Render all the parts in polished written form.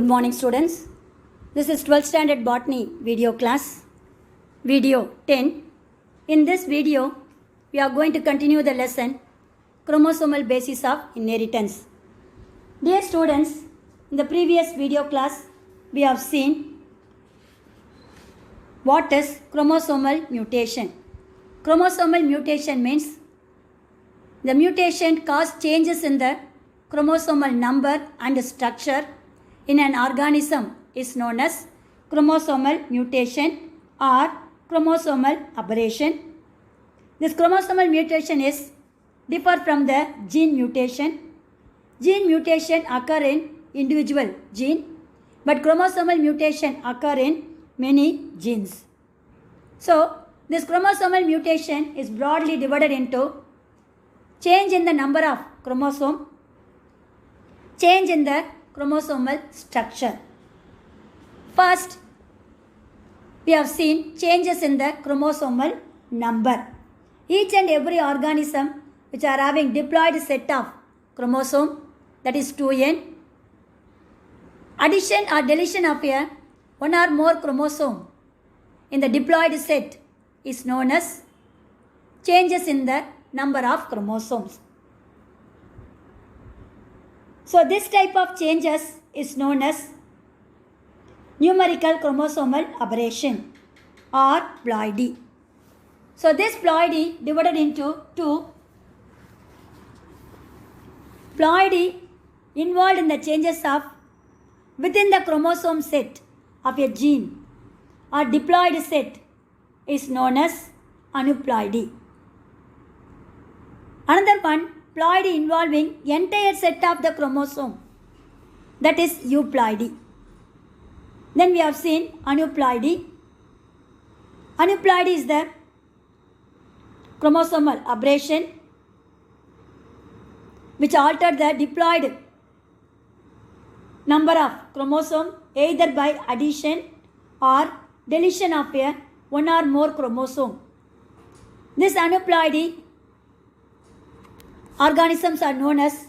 Good morning students. This is 12th standard botany video class, video 10. In this video, we are going to continue the lesson chromosomal basis of inheritance. Dear students, in the previous video class, we have seen what is chromosomal mutation. Chromosomal mutation means the mutation causes changes in the chromosomal number and structure in an organism is known as chromosomal mutation or chromosomal aberration. This chromosomal mutation is differ from the gene mutation. Gene mutation occur in individual gene, but chromosomal mutation occur in many genes. So, this chromosomal mutation is broadly divided into change in the number of chromosome, change in the chromosomal structure. First, we have seen changes in the chromosomal number. Each and every organism which are having diploid set of chromosome, that is 2n, addition or deletion of a one or more chromosome in the diploid set is known as changes in the number of chromosomes. So this type of changes is known as numerical chromosomal aberration or ploidy. So this ploidy divided into two. Ploidy involved in the changes of within the chromosome set of a gene or diploid set is known as aneuploidy. Another one, ploidy involving entire set of the chromosome, that is euploidy. Then we have seen aneuploidy. Aneuploidy is the chromosomal aberration which altered the diploid number of chromosome either by addition or deletion of a one or more chromosome. This aneuploidy organisms are known as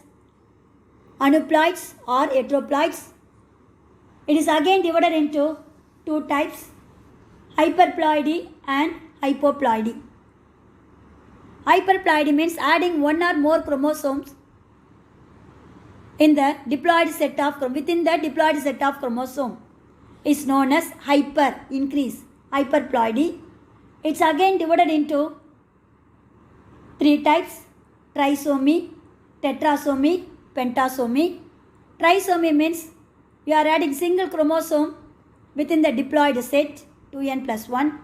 aneuploids or heteroploids. It is again divided into two types, hyperploidy and hypoploidy. Hyperploidy means adding one or more chromosomes in the diploid set of within the diploid set of chromosome is known as increase, hyperploidy. It's again divided into three types, trisomy, tetrasomy, pentasomy. Trisomy means we are adding single chromosome within the diploid set 2n plus 1.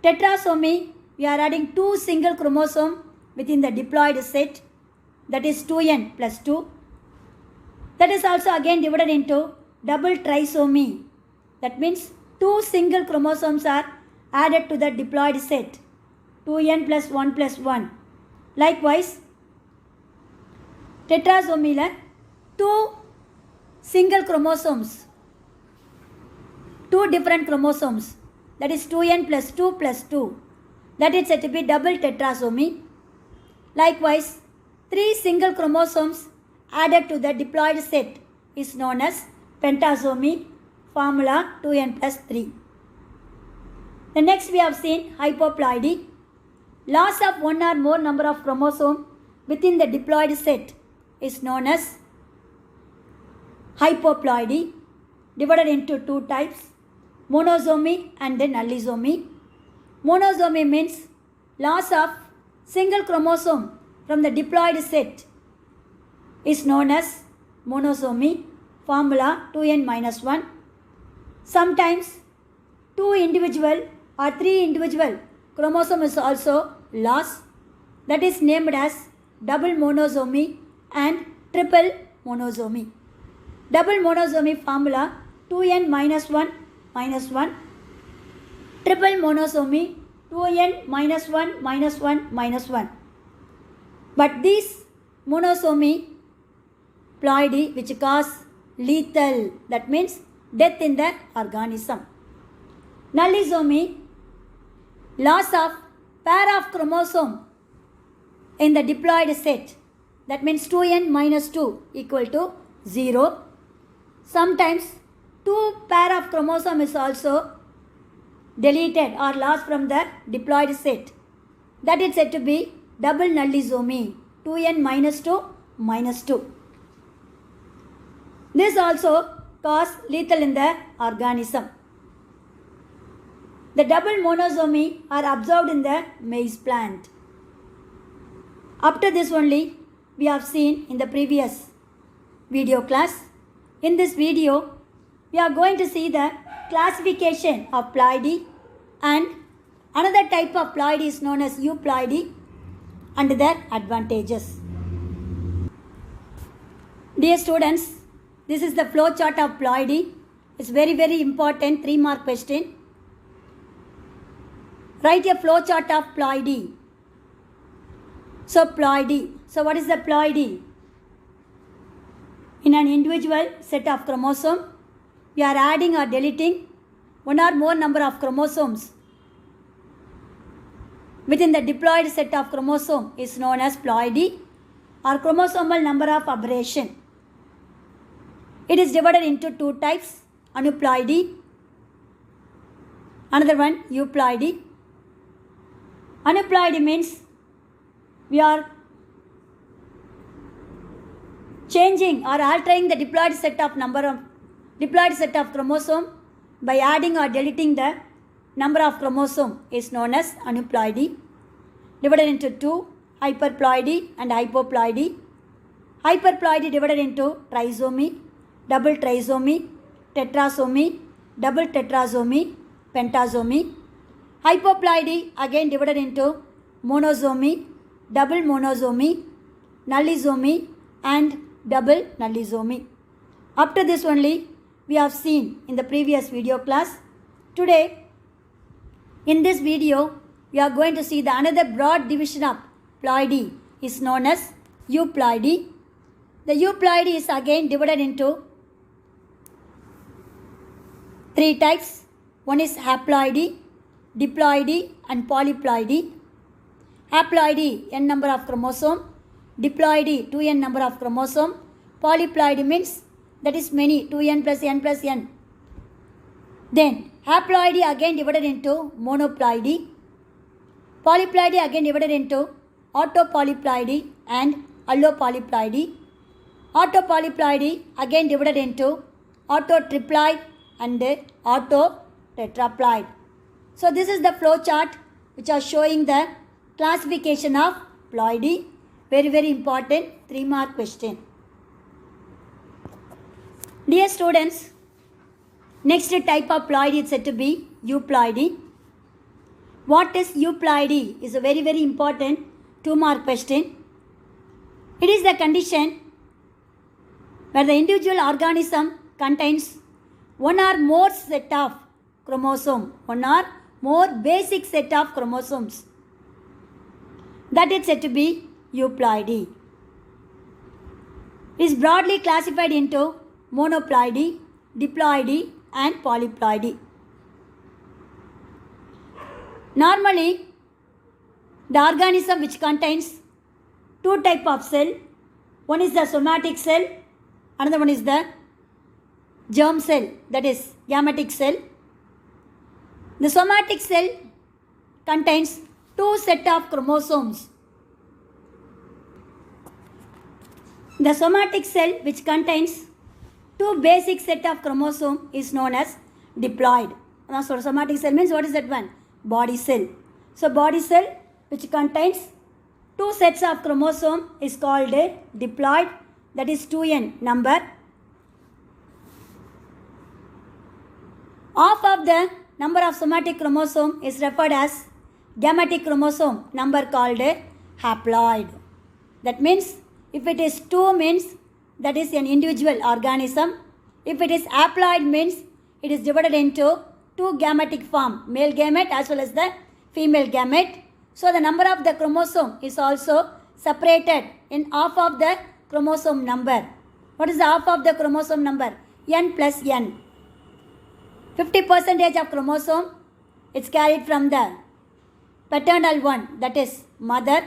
Tetrasomy, we are adding two single chromosome within the diploid set, that is 2n plus 2. That is also again divided into double trisomy. That means two single chromosomes are added to the diploid set 2n plus 1 plus 1. Likewise, tetrasomy, two single chromosomes, two different chromosomes, that is 2n plus 2 plus 2. That is said to be double tetrasomy. Likewise, three single chromosomes added to the diploid set is known as pentasomy, formula 2n plus 3. The next we have seen hypoploidy, loss of one or more number of chromosome within the diploid set is known as hypoploidy, divided into two types, monosomy and then allosomy. Monosomy means loss of single chromosome from the diploid set is known as monosomy, formula 2n minus 1. Sometimes two individual or three individual chromosome is also lost, that is named as double monosomy and triple monosomy. Double monosomy formula 2n minus 1 minus 1. Triple monosomy 2n minus 1 minus 1 minus 1. But these monosomy ploidy which cause lethal, that means death in the organism. Nullisomy, loss of pair of chromosome in the diploid set, that means 2n minus 2 equal to 0. Sometimes 2 pair of chromosome is also deleted or lost from the diploid set. That is said to be double nullisomy, 2n minus 2 minus 2. This also cause lethal in the organism. The double monosomy are observed in the maize plant. Up to this only we have seen in the previous video class. In this video, we are going to see the classification of ploidy, and another type of ploidy is known as euploidy and their advantages. Dear students, this is the flow chart of ploidy. It's very important 3-mark question. Write a flow chart of ploidy. So ploidy. So what is the ploidy? In an individual set of chromosomes, we are adding or deleting one or more number of chromosomes within the diploid set of chromosome is known as ploidy or chromosomal number of aberration. It is divided into 2 types, aneuploidy, another one euploidy. Aneuploidy means we are changing or altering the diploid set of chromosome by adding or deleting the number of chromosome is known as aneuploidy. Divided into 2, hyperploidy and hypoploidy. Hyperploidy divided into trisomy, double trisomy, tetrasomy, double tetrasomy, pentasomy. Hypoploidy again divided into monosomy, double monosomy, nullisomy and double nullisomy. Up to this only we have seen in the previous video class. Today, in this video, we are going to see the another broad division of ploidy is known as euploidy. The euploidy is again divided into 3 types. One is haploidy, diploidy and polyploidy. Haploidy, n number of chromosome. Diploidy, 2n number of chromosome. Polyploidy means that is many, 2n plus n plus n. Then haploidy again divided into monoploidy. Polyploidy again divided into autopolyploidy and allopolyploidy. Autopolyploidy again divided into autotriploid and autotetraploid. So this is the flow chart which are showing the classification of ploidy. Very important 3-mark question. Dear students, next type of ploidy is said to be euploidy. What is euploidy is a very important 2-mark question. It is the condition where the individual organism contains one or more set of chromosome, one or more basic set of chromosomes. That is said to be euploidy. It is broadly classified into monoploidy, diploidy and polyploidy. Normally, the organism which contains 2 types of cell, one is the somatic cell, another one is the germ cell, that is gametic cell. The somatic cell contains 2 sets of chromosomes. The somatic cell which contains 2 basic set of chromosomes is known as diploid. So somatic cell means what is that one? Body cell. So body cell which contains 2 sets of chromosome is called a diploid, that is 2n number. Half of the number of somatic chromosome is referred as gametic chromosome number called a haploid. That means if it is 2 means that is an individual organism. If it is haploid means it is divided into 2 gametic form, male gamete as well as the female gamete. So the number of the chromosome is also separated in half of the chromosome number. What is the half of the chromosome number? N plus N. 50% of chromosome it's carried from the paternal one, that is father.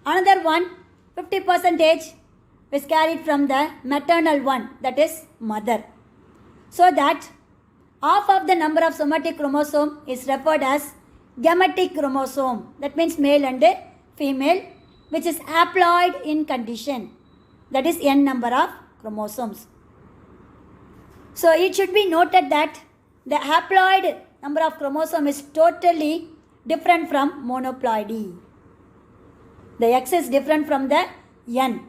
Another one 50% is carried from the maternal one, that is mother. So that half of the number of somatic chromosome is referred as gametic chromosome. That means male and female, which is haploid in condition. That is n number of chromosomes. So it should be noted that the haploid number of chromosome is totally different from monoploidy. The X is different from the N.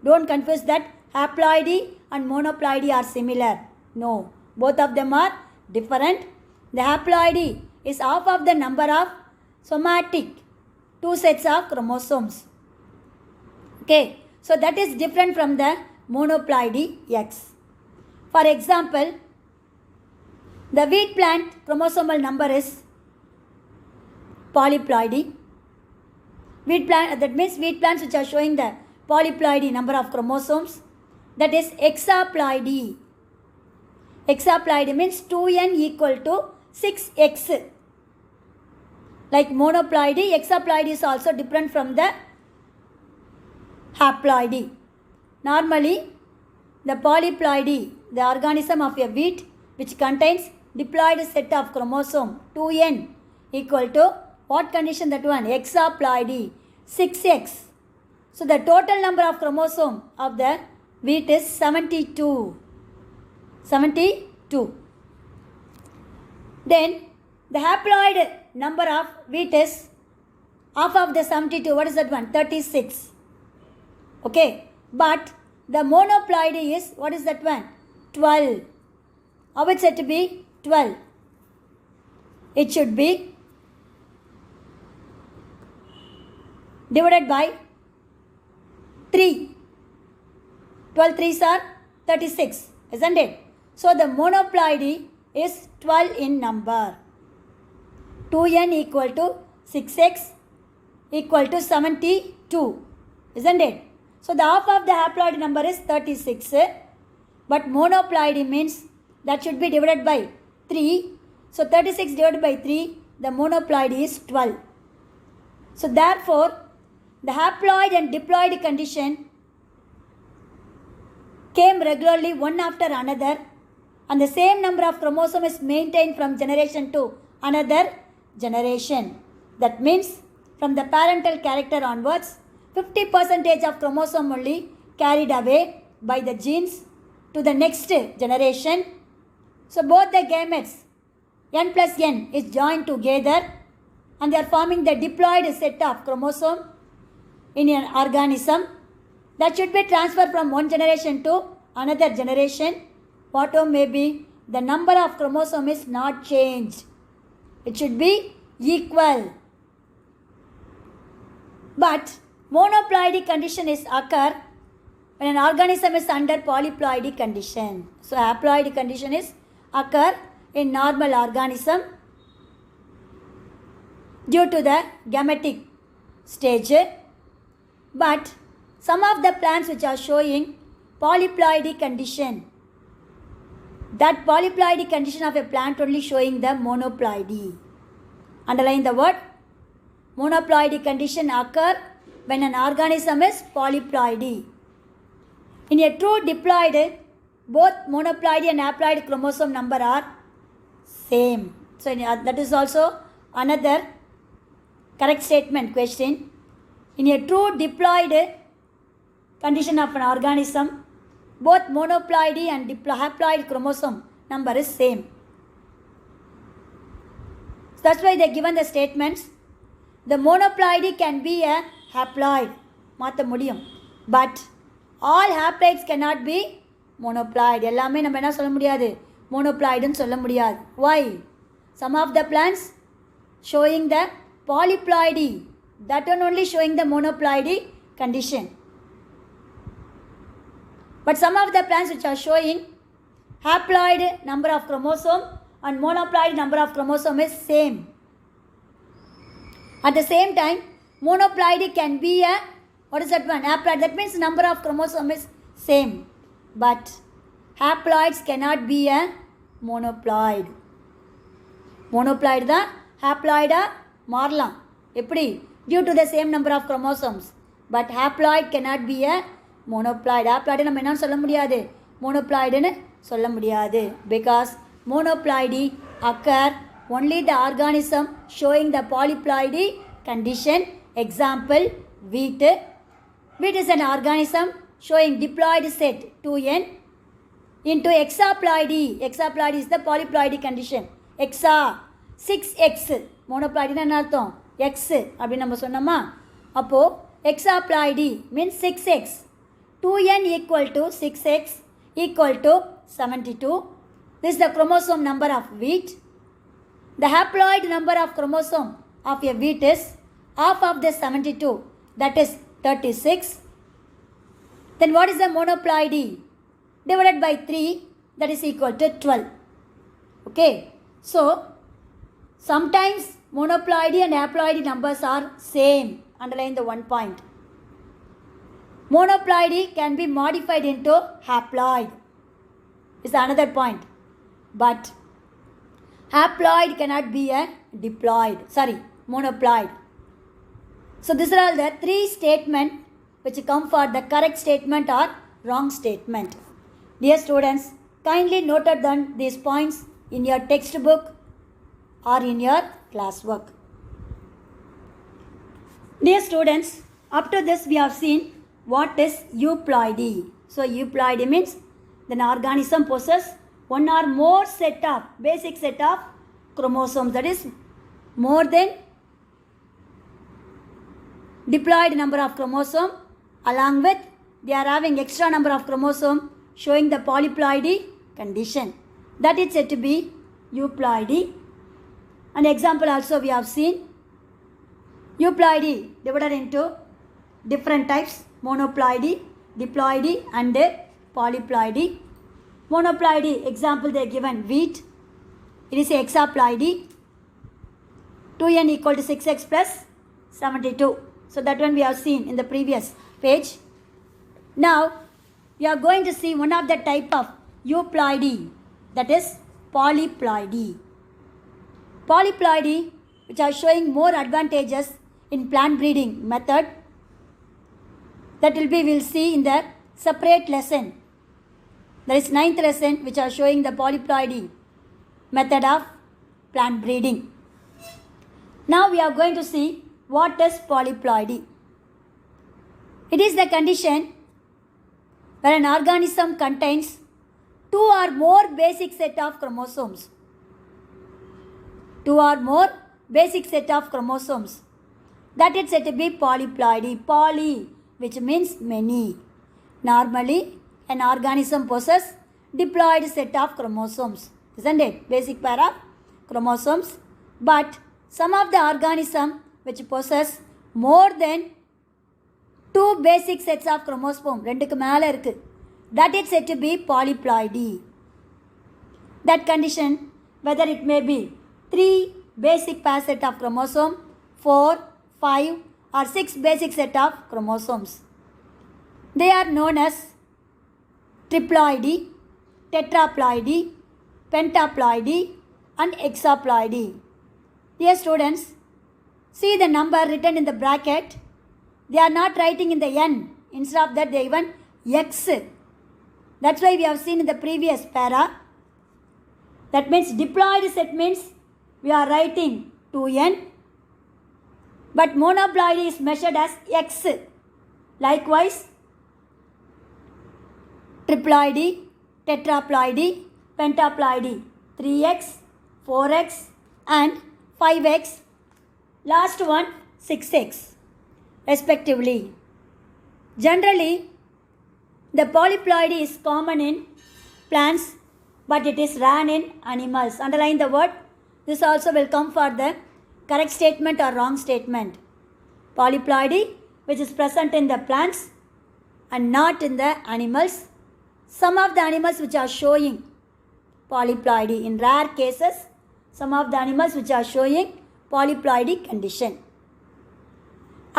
Don't confuse that haploidy and monoploidy are similar. No, both of them are different. The haploidy is half of the number of somatic 2 sets of chromosomes. Okay, so that is different from the monoploidy X. For example, the wheat plant chromosomal number is polyploidy. Wheat plant, that means wheat plants which are showing the polyploidy number of chromosomes, that is hexaploidy. Hexaploidy means 2n equal to 6x. Like monoploidy, hexaploidy is also different from the haploidy. Normally, the polyploidy, the organism of a wheat which contains diploid set of chromosome 2n equal to what condition that one? Hexaploidy, 6x. So the total number of chromosome of the wheat is 72. 72. Then the haploid number of wheat is half of the 72. What is that one? 36. Okay. But the monoploidy is, what is that one? 12. How it said to be? 12. It should be divided by 3. 12 3s are 36, isn't it? So the monoploidy is 12 in number. 2n equal to 6x equal to 72, isn't it? So the half of the haploid number is 36, but monoploidy means that should be divided by 3. So 36 divided by 3, the monoploidy is 12. So therefore, the haploid and diploid condition came regularly one after another, and the same number of chromosomes is maintained from generation to another generation. That means from the parental character onwards, 50% of chromosome only carried away by the genes to the next generation. So both the gametes n plus n is joined together and they are forming the diploid set of chromosome in an organism that should be transferred from one generation to another generation. Whatever may be, the number of chromosome is not changed. It should be equal. But monoploidy condition is occur when an organism is under polyploidy condition. So haploid condition is occur in normal organism due to the gametic stage. But some of the plants which are showing polyploidy condition, that polyploidy condition of a plant only showing the monoploidy. Underline the word. Monoploidy condition occur when an organism is polyploidy. In a true diploid, both monoploidy and haploid chromosome number are same. So that is also another correct statement question. In a true diploid condition of an organism, both monoploidy and haploid chromosome number is same. So that's why they are given the statements. The monoploidy can be a haploid, மாற்ற முடியும். But all haploids cannot be monoploid. எல்லாமே நம்ம என்ன சொல்ல முடியாது, monoploidன்னு சொல்ல முடியாது. Why? Some of the plants showing the polyploidy, that one only showing the monoploidy condition. But some of the plants which are showing haploid number of chromosome and monoploid number of chromosome is same. At the same time, monoploidy can be a, what is that one? Haploid. That means number of chromosome is same. But haploids cannot be a monoploid. Monoploid தான் haploid மாறலாம். எப்படி? Due to the same number of chromosomes. But haploid cannot be a monoploid. Haploid நம்ம என்னன்னு சொல்ல முடியாது, மோனோப்ளாய்டுன்னு சொல்ல முடியாது. Because monoploidy occur only the organism showing the polyploidy condition. Example, wheat. Wheat is an organism showing diploid set 2n into hexaploidy. Hexaploidy is the polyploidy condition. Hexa 6x. மோனோப்ளாய்டினா என்ன அர்த்தம், x அப்படின்னு நம்ம சொன்னோமா. அப்போது hexaploidy means 6x. 2n equal to 6x equal to 72. This is the chromosome number of wheat. The haploid number of chromosome of a wheat is half of the 72, that is 36. Then what is the monoploidy? Divided by 3, that is equal to 12. Okay, so sometimes monoploidy and haploidy numbers are same. Underline the one point. Monoploidy can be modified into haploid is another point, but haploid cannot be a monoploid. So these are all the 3 statements which come for the correct statement or wrong statement. Dear students, kindly note down these points in your textbook or in your classwork. Dear students, up to this we have seen what is euploidy. So euploidy means an organism possesses one or more basic set of chromosomes, that is more than diploid number of chromosome, along with they are having extra number of chromosome showing the polyploidy condition. That is said to be euploidy. An example also we have seen. Euploidy divided into different types: monoploidy, diploidy and polyploidy. Monoploidy example they are given wheat. It is a hexaploidy. 2n equal to 6x plus 72. So that one we have seen in the previous page. Now we are going to see one of the type of euploidy, that is polyploidy. Polyploidy, which are showing more advantages in plant breeding method, that will be we'll see in the separate lesson. There is 9th lesson which are showing the polyploidy method of plant breeding. Now we are going to see what is polyploidy. It is the condition where an organism contains 2 or more basic set of chromosomes. 2 or more basic set of chromosomes. That is said to be polyploidy. Poly, which means many. Normally, an organism possesses diploid set of chromosomes, isn't it? Basic pair of chromosomes. But some of the organism which possess more than 2 basic sets of chromosomes, ரெண்டுக்கு மேலே இருக்கு, that is said to be polyploidy. That condition, whether it may be 3 basic pair set of chromosome, 4, 5 or 6 basic set of chromosomes. They are known as triploidy, tetraploidy, pentaploidy and hexaploidy. Dear students, see the number written in the bracket. They are not writing in the n. Instead of that they even x. That's why we have seen in the previous para. That means diploid set means we are writing 2n. But monoploidy is measured as x. Likewise, triploidy, tetraploidy, pentaploidy 3x, 4x and 5x. Last one 6x respectively. Generally, the polyploidy is common in plants, but it is rare in animals. Underline the word. This also will come for the correct statement or wrong statement. Polyploidy, which is present in the plants and not in the animals. Some of the animals which are showing polyploidy. In rare cases, some of the animals which are showing polyploidy condition.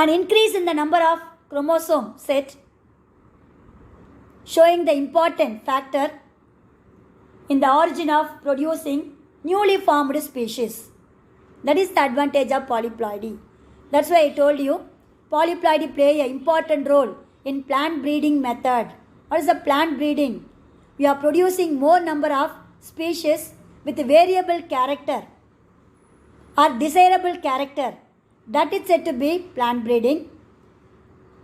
An increase in the number of chromosome set showing the important factor in the origin of producing newly formed species. That is the advantage of polyploidy. That's why I told you polyploidy play an important role in plant breeding method. What is the plant breeding? We are producing more number of species with variable character or desirable character. That is said to be plant breeding.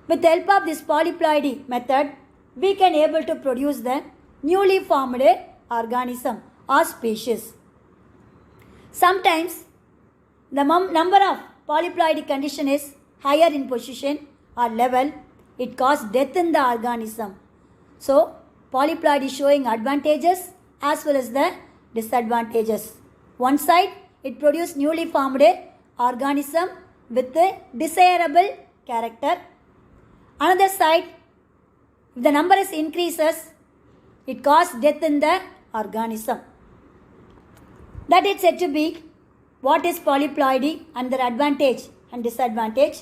With the help of this polyploidy method, we can able to produce the newly formed organism or species. Sometimes the number of polyploidy condition is higher in position or level. It causes death in the organism. So, polyploidy is showing advantages as well as the disadvantages. One side, it produces newly formed organism with a desirable character. Another side, if the number is increases, it causes death in the organism. That is said to be what is polyploidy and their advantage and disadvantage.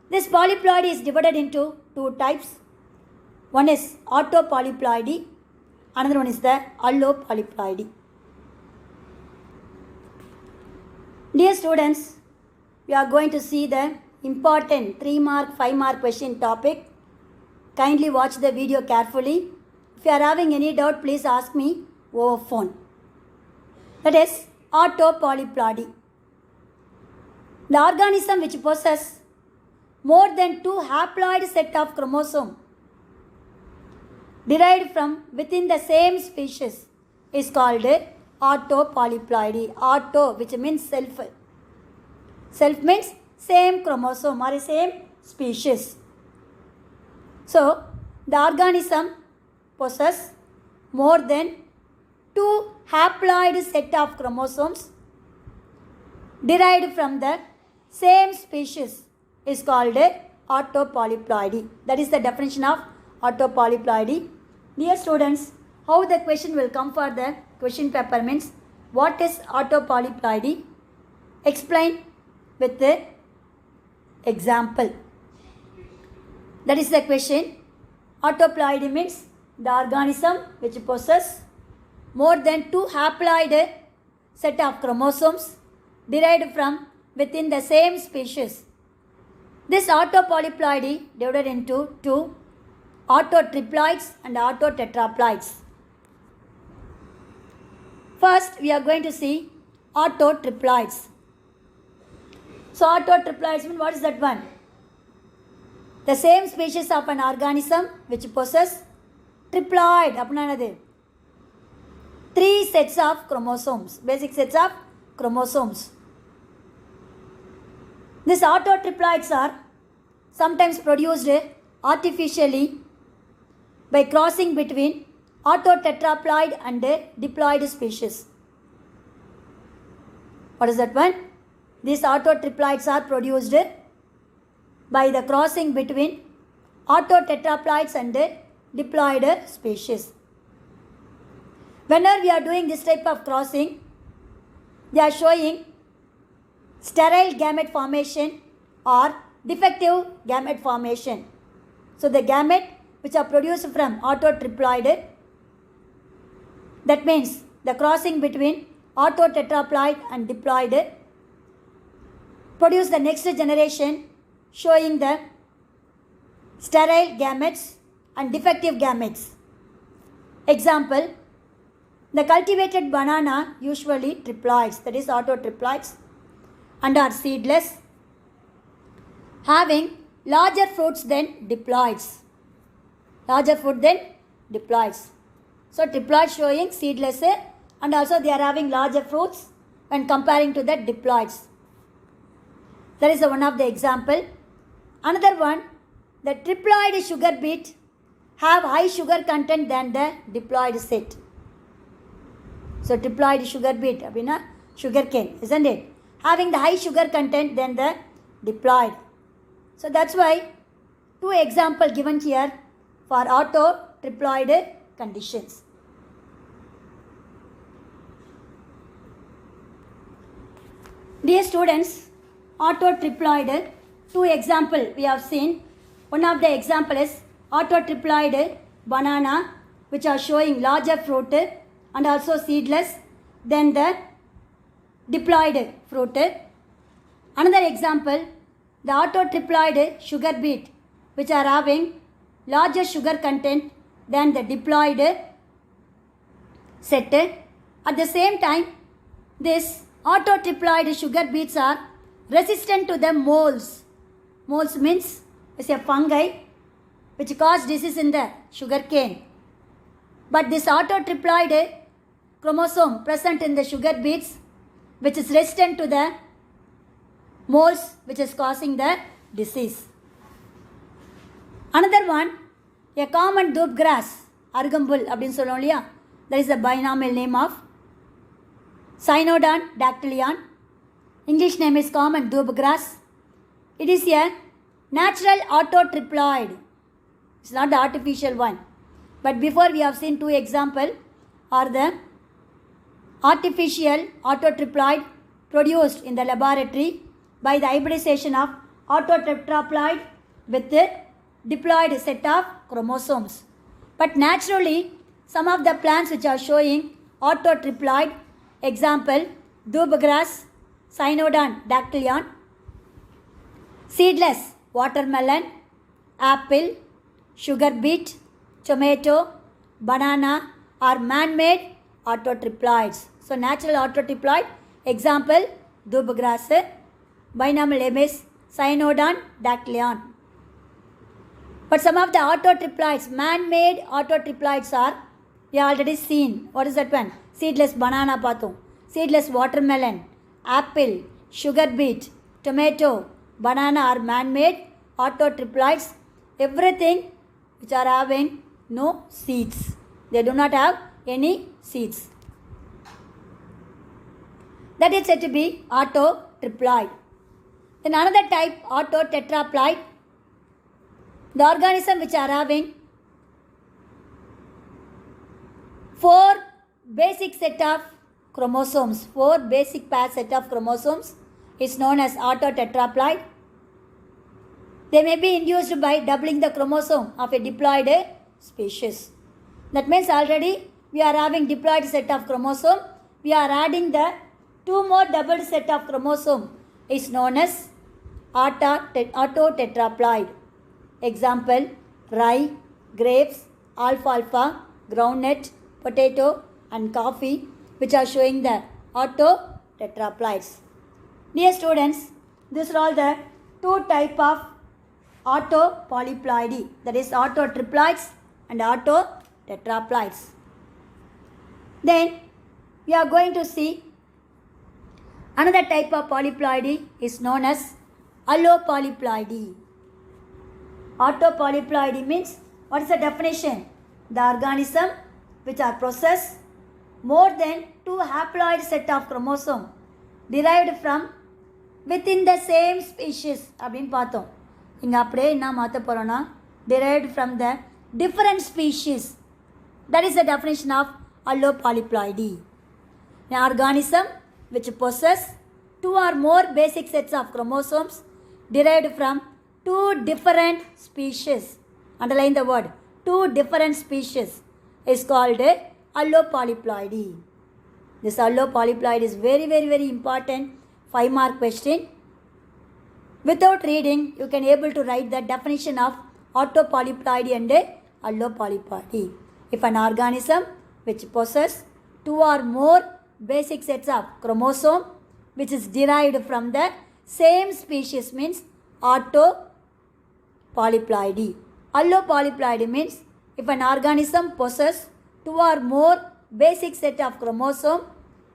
This polyploidy is divided into two types. One is autopolyploidy, another one is the allopolyploidy. Dear students, we are going to see the important 3 mark, 5 mark question topic. Kindly watch the video carefully. If you are having any doubt, please ask me over phone. That is autopolyploidy. The organism which possesses more than 2 haploid set of chromosomes derived from within the same species is called autopolyploidy. Auto, which means self. Self means same chromosome or same species. So, the organism possesses more than 2 haploid set of chromosomes derived from the same species is called autopolyploidy. That is the definition of autopolyploidy. Dear students, how the question will come for the question paper means what is autopolyploidy? Explain with the example. That is the question. Autoploidy means the organism which possesses more than 2 haploid set of chromosomes derived from within the same species. This autopolyploidy divided into 2, autotriploids and autotetraploids. First, we are going to see autotriploids. So, autotriploids means what is that one? The same species of an organism which possesses triploid. Apna 3 sets of chromosomes, basic sets of chromosomes. These autotriploids are sometimes produced artificially by crossing between autotetraploid and diploid species. What is that one? These autotriploids are produced by the crossing between autotetraploids and diploid species. Whenever we are doing this type of crossing, they are showing sterile gamete formation or defective gamete formation. So the gamete which are produced from autotriploid, that means the crossing between autotetraploid and diploid, produce the next generation showing the sterile gametes and defective gametes. Example, the cultivated banana usually triploids, that is autotriploids, and are seedless, having larger fruits than diploids. Larger fruit than diploids. So triploids showing seedless and also they are having larger fruits when comparing to the diploids. That is one of the example. Another one, the triploid sugar beet have high sugar content than the diploid set. So triploid sugar beet, sugar cane, isn't it? Having the high sugar content than the diploid. So that's why 2 examples given here for autotriploid conditions. Dear students, autotriploid, 2 examples we have seen. One of the example is autotriploid banana, which are showing larger fruit and also seedless than the diploid fruit. Another example, the autotriploid sugar beet, which are having larger sugar content than the diploid set. At the same time, these autotriploid sugar beets are resistant to the moles. Moles means it's a fungi which cause disease in the sugar cane. But this autotriploid chromosome present in the sugar beets, which is resistant to the moles which is causing the disease. Another one, a common doob grass, arugambul அப்படின்னு சொல்லுவோம் இல்லையா, that is the binomial name of Cynodon dactylion. English name is common doob grass. It is a natural autotriploid. It's not the artificial one. But before we have seen two examples are the artificial autotriploid produced in the laboratory by the hybridization of autotetraploid with the diploid set of chromosomes. But naturally, some of the plants which are showing autotriploid, example, doob grass, Cynodon dactylion, seedless watermelon, apple, sugar beet, tomato, banana are man-made autotriploids. So natural autotriploid, example, doob grass, binomial name is Cynodon dactylion. But some of the autotriploids, man-made autotriploids are, we already seen. What is that one? Seedless banana pathum, seedless watermelon, apple, sugar beet, tomato, banana are man-made autotriploids. Everything which are having no seeds. They do not have any seeds. That is said to be autotriploid. Then another type, autotetraploid. The organism which are having 4 basic set of chromosomes, 4 basic pair set of chromosomes is known as autotetraploid. They may be induced by doubling the chromosome of a diploid species. That means already we are having diploid set of chromosome. We are adding the 2 more doubled set of chromosome is known as autotetraploid. Example, rye, grapes, alfalfa, groundnut, potato and coffee, which are showing the autotetraploids. Dear students, these are all the 2 type of autopolyploidy, that is autotriploids and autotetraploids. Then we are going to see another type of polyploidy is known as allopolyploidy. Autopolyploidy means, what is the definition? The organism which are possess more than 2 haploid set of chromosome derived from within the same species அப்படின்னு பார்த்தோம். இங்கே அப்படியே என்ன மாற்ற போகிறோன்னா, derived from the different species. That is the definition of allopolyploidy. An organism which possess 2 or more basic sets of chromosomes derived from 2 different species. Underline the word, 2 different species is called allopolyploidy. This allopolyploid is very, very, very important 5-mark question. Without reading, you can able to write the definition of autopolyploidy and allopolyploidy. If an organism which possess 2 or more basic sets of chromosome which is derived from the same species means autopolyploidy. Allopolyploidy means if an organism possess 2 or more basic set of chromosome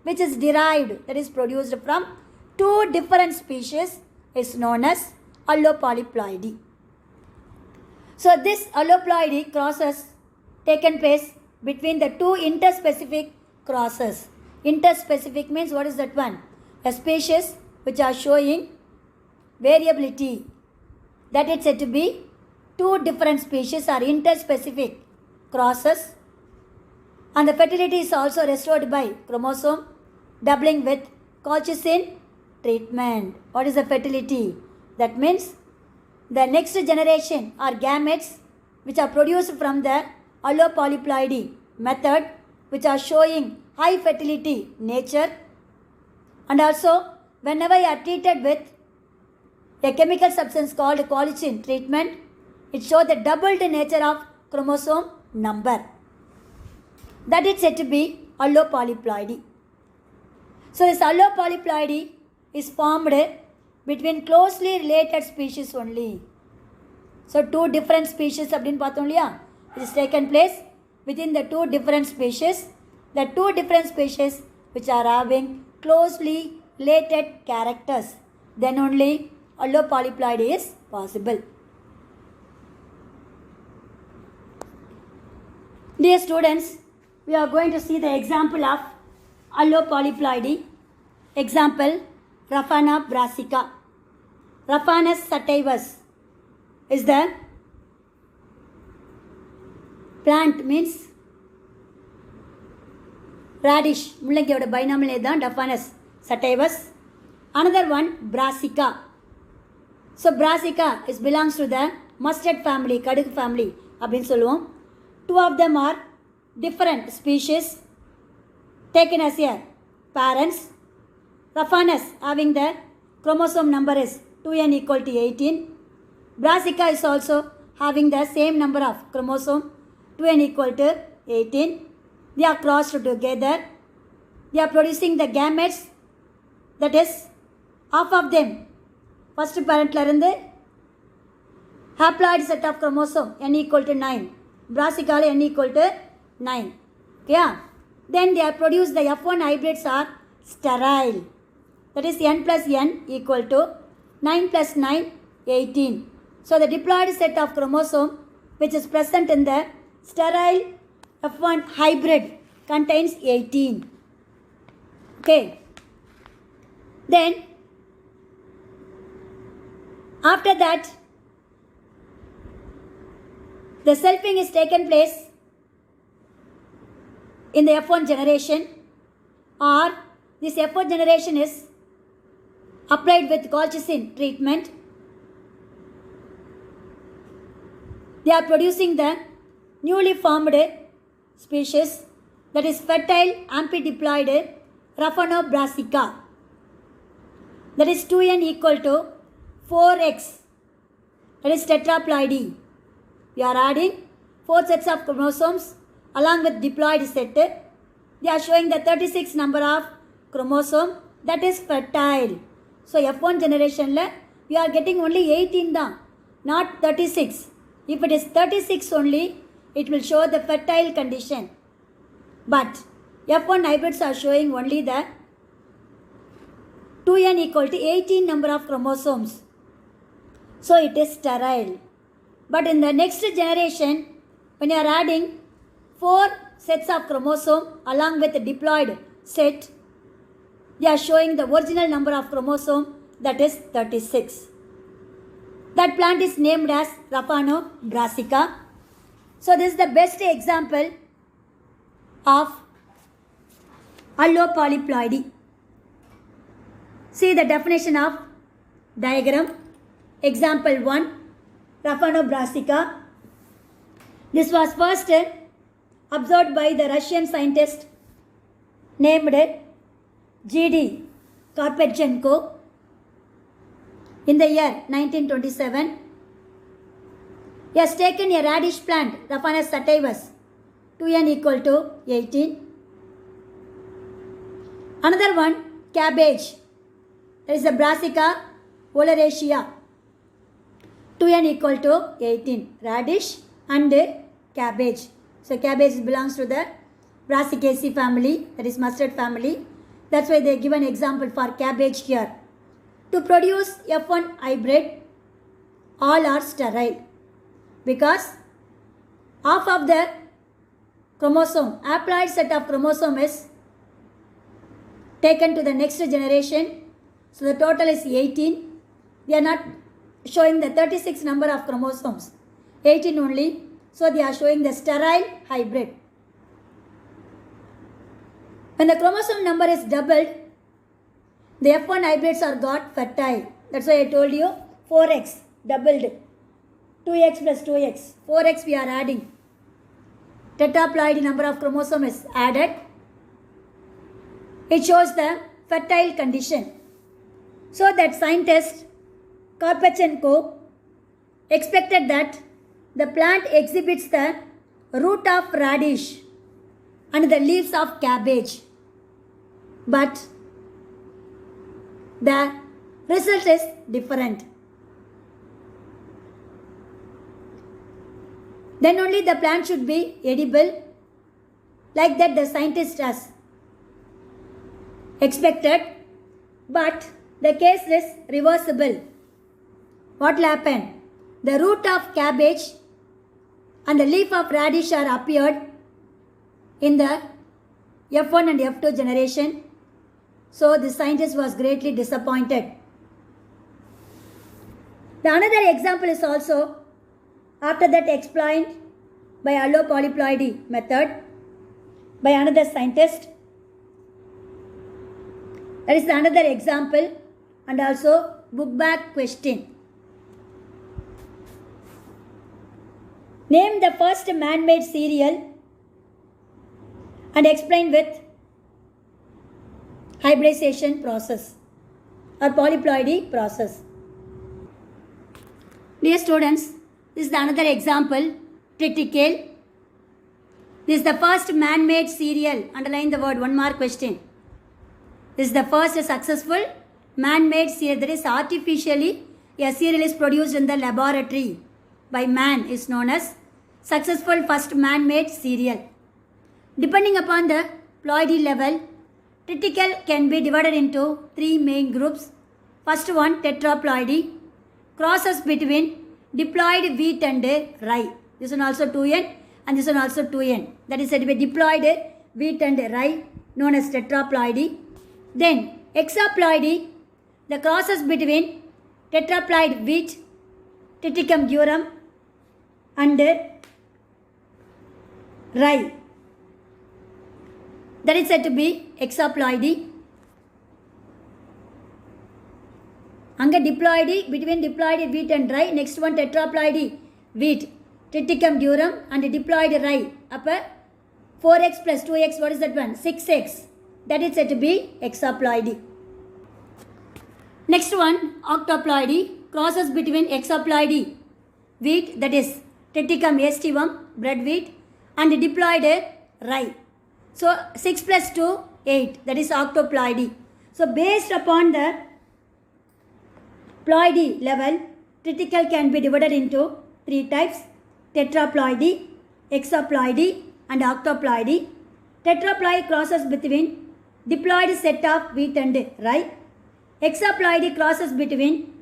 which is derived, that is produced from 2 different species is known as allopolyploidy. So this allopolyploidy crosses taken place between the 2 interspecific crosses. Interspecific means, what is that one? A species which are showing variability, that is said to be 2 different species are interspecific crosses, and the fertility is also restored by chromosome doubling with Colchicine treatment. What is the fertility? That means the next generation are gametes which are produced from the allopolyploidy method which are showing high fertility nature, and also whenever you are treated with a chemical substance called colchicine treatment, It shows the doubled nature of chromosome number. That is said to be allopolyploidy. So this allopolyploidy is formed between closely related species only. So two different species அப்படினு பார்த்தோம் இல்லையா, it is taken place within the two different species. The two different species which are having closely related characters, then only allopolyploidy is possible. Dear students, we are going to see the example of allopolyploidy. Example, Raphana brassica. Raphanus sativus is the plant, means radish. முள்ளங்கியோட binomial name தான் Raphanus sativus. Another one, brassica. So brassica is belongs to the mustard family, கடுகு family அப்படின்னு சொல்லுவோம். Two of them are different species taken as a parents. Raphanus having the chromosome number is 2n equal to 18. Brassica is also having the same number of chromosome 2n equal to 18. They are crossed together. They are producing the gametes, that is half of them first parent la irundhu haploid set of chromosome n equal to 9. Brassica n equal to 9. Okay? Then they are produced, the F1 hybrids are sterile. That is n plus n equal to 9 plus 9, 18. So the diploid set of chromosome which is present in the sterile F1 hybrid contains 18. Okay. Then after that the selfing is taken place in the F1 generation, or this F1 generation is applied with colchicine treatment. They are producing the newly formed species, that is fertile ampidiploid Raphanobrassica. That is 2n equal to 4x. That is tetraploidy. We are adding 4 sets of chromosomes along with diploid set. They are showing the 36 number of chromosome, that is fertile. So F1 generation la we are getting only 18 da, not 36. If it is 36 only, it will show the fertile condition. But F1 hybrids are showing only the 2n equal to 18 number of chromosomes. So it is sterile. But in the next generation, when you are adding 4 sets of chromosome along with the diploid set, they are showing the original number of chromosome, that is 36. That plant is named as Raphanobrassica. So this is the best example of allopolyploidy. See the definition of diagram. Example 1, Raphanobrassica. This was first observed by the Russian scientist named G.D. Karpetchenko in the year 1927. He has taken a radish plant, Raphanus sativus, 2n equal to 18. Another one, cabbage. There is a Brassica oleracea, 2n equal to 18. Radish and cabbage. So cabbage belongs to the Brassicaceae family, that is mustard family. That's why they give an example for cabbage here. To produce F1 hybrid, all are sterile because half of the chromosome, haploid set of chromosome is taken to the next generation. So the total is 18. They are not showing the 36 number of chromosomes, 18 only. So they are showing the sterile hybrid. When the chromosome number is doubled, the F1 hybrids are got fertile. That's why I told you 4x doubled. 2x plus 2x. 4x we are adding. Tetraploid number of chromosome is added. It shows the fertile condition. So that scientist Karpetchenko expected that the plant exhibits the root of radish and the leaves of cabbage. But the result is different. Then only the plant should be edible, like that the scientist has expected, but the case is reversible. What will happen? The root of cabbage and the leaf of radish are appeared in the F1 and F2 generation. So the scientist was greatly disappointed. The another example is also after that explained by allopolyploidy method by another scientist. That is another example and also book back question. Name the first man-made cereal and explain with hybridization process or polyploidy process. Dear students, this is another example, triticale. This is the first man-made cereal. Underline the word, 1 mark question. This is the first successful man-made cereal. That is artificially a cereal is produced in the laboratory by man is known as successful first man-made cereal. Depending upon the ploidy level, triticale can be divided into 3 main groups. First one, tetraploidy, crosses between diploid wheat and rye. This one also 2n and this one also 2n. That is said to be diploid wheat and rye, known as tetraploidy. Then hexaploidy, the crosses between tetraploid wheat, Triticum durum and rye. That is said to be hexaploidy. Anga diploidy, between diploid wheat and rye. Next one tetraploidy wheat, Triticum durum and diploid rye. Upper 4x plus 2x, what is that one? 6x. That is said to be hexaploidy. Next one, octoploidy, crosses between hexaploidy wheat, that is Triticum aestivum, bread wheat, and diploid rye. So 6 plus 2, 8. That is octoploidy. So based upon the ploidy level, triticale can be divided into 3 types: tetraploidy, hexaploidy, and octoploidy. Tetraploidy crosses between diploid set of wheat and rye. Hexaploidy crosses between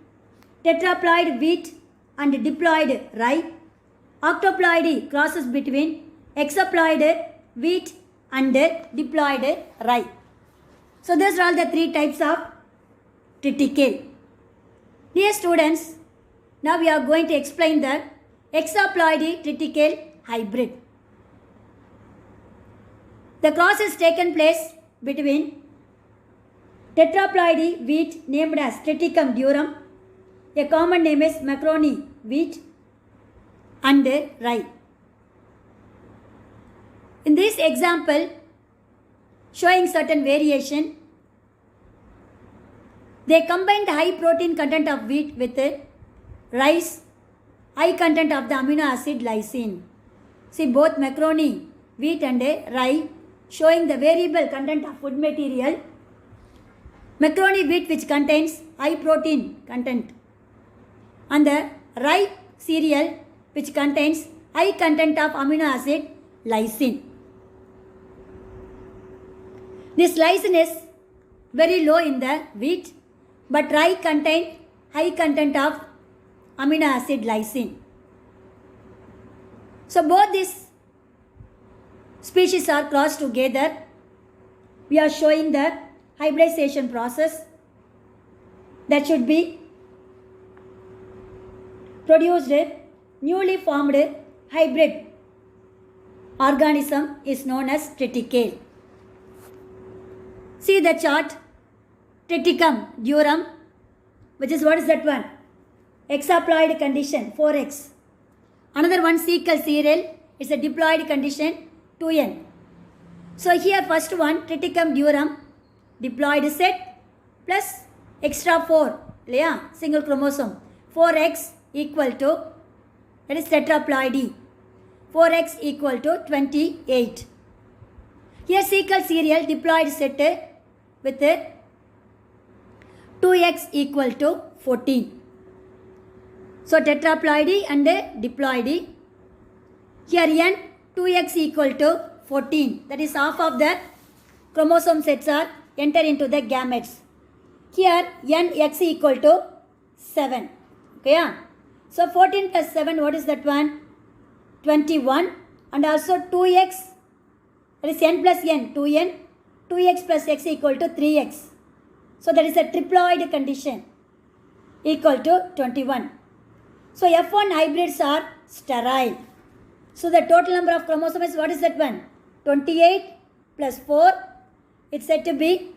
tetraploid wheat and diploid rye. Octoploidy crosses between hexaploid wheat and diploid rye. So these are all the 3 types of triticale. Dear students, now we are going to explain the hexaploidy triticale hybrid. The cross is taken place between tetraploidy wheat named as Triticum durum, a common name is macaroni wheat, and rye. In this example, showing certain variation, they combined high protein content of wheat with rice, high content of the amino acid lysine. See, both macaroni wheat and rye showing the variable content of food material. Macaroni wheat which contains high protein content, and the rye cereal which contains high content of amino acid lysine. This lysine is very low in the wheat, but rye contains high content of amino acid lysine. So both these species are crossed together. We are showing the hybridization process that should be produced newly formed hybrid organism is known as triticale. See the chart, Triticum durum, which is what is that one? Hexaploid condition, 4x. Another one, cereal cereal, it's a diploid condition, 2n. So here first one, Triticum durum, diploid set plus extra 4, single chromosome, 4x equal to that is tetraploidy. 4x equal to 28. Here sequel serial diploid set with 2x equal to 14. So tetraploidy and diploidy. Here n 2x equal to 14. That is half of the chromosome sets are enter into the gametes. Here n x equal to 7. Okay, yeah? So 14 plus 7, what is that one? 21. And also 2x, that is n plus n, 2n. 2x plus x equal to 3x. So that is a triploid condition equal to 21. So F1 hybrids are sterile. So the total number of chromosomes, what is that one? 28 plus 4, it's said to be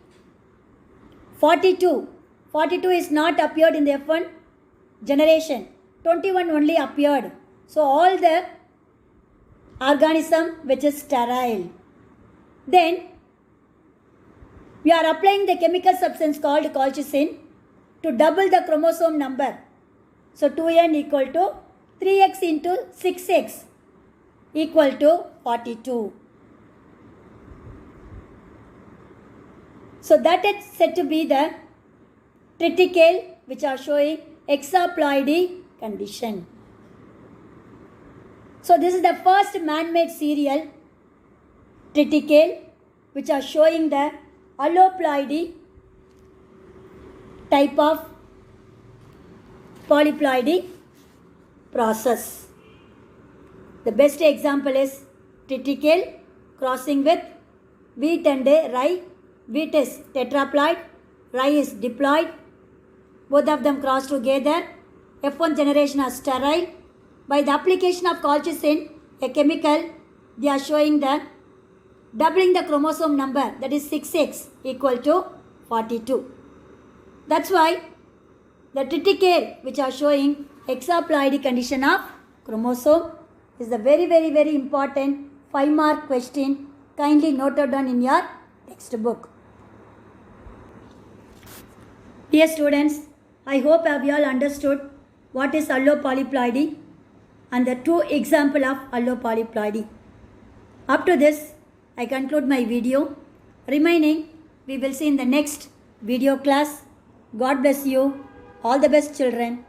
42. 42 is not appeared in the F1 generation. 21 only appeared. So all the organism which is sterile. Then we are applying the chemical substance called colchicine to double the chromosome number. So 2n equal to 3x into 6x equal to 42. So that is said to be the triticale which are showing hexaploidy condition. So this is the first man-made serial triticale which are showing the alloploidy type of polyploidy process. The best example is triticale crossing with wheat and rye. Wheat is tetraploid, rye is diploid. Both of them cross together. F1 generation are sterile. By the application of colchicine, a chemical, they are showing the doubling the chromosome number, that is 6x equal to 42. That's why the triticale which are showing hexaploidy condition of chromosome is the very important 5-mark question. Kindly noted down in your textbook. Dear students, I hope you all understood what is allopolyploidy and the 2 examples of allopolyploidy. Up to this, I conclude my video. Remaining, we will see in the next video class. God bless you. All the best, children.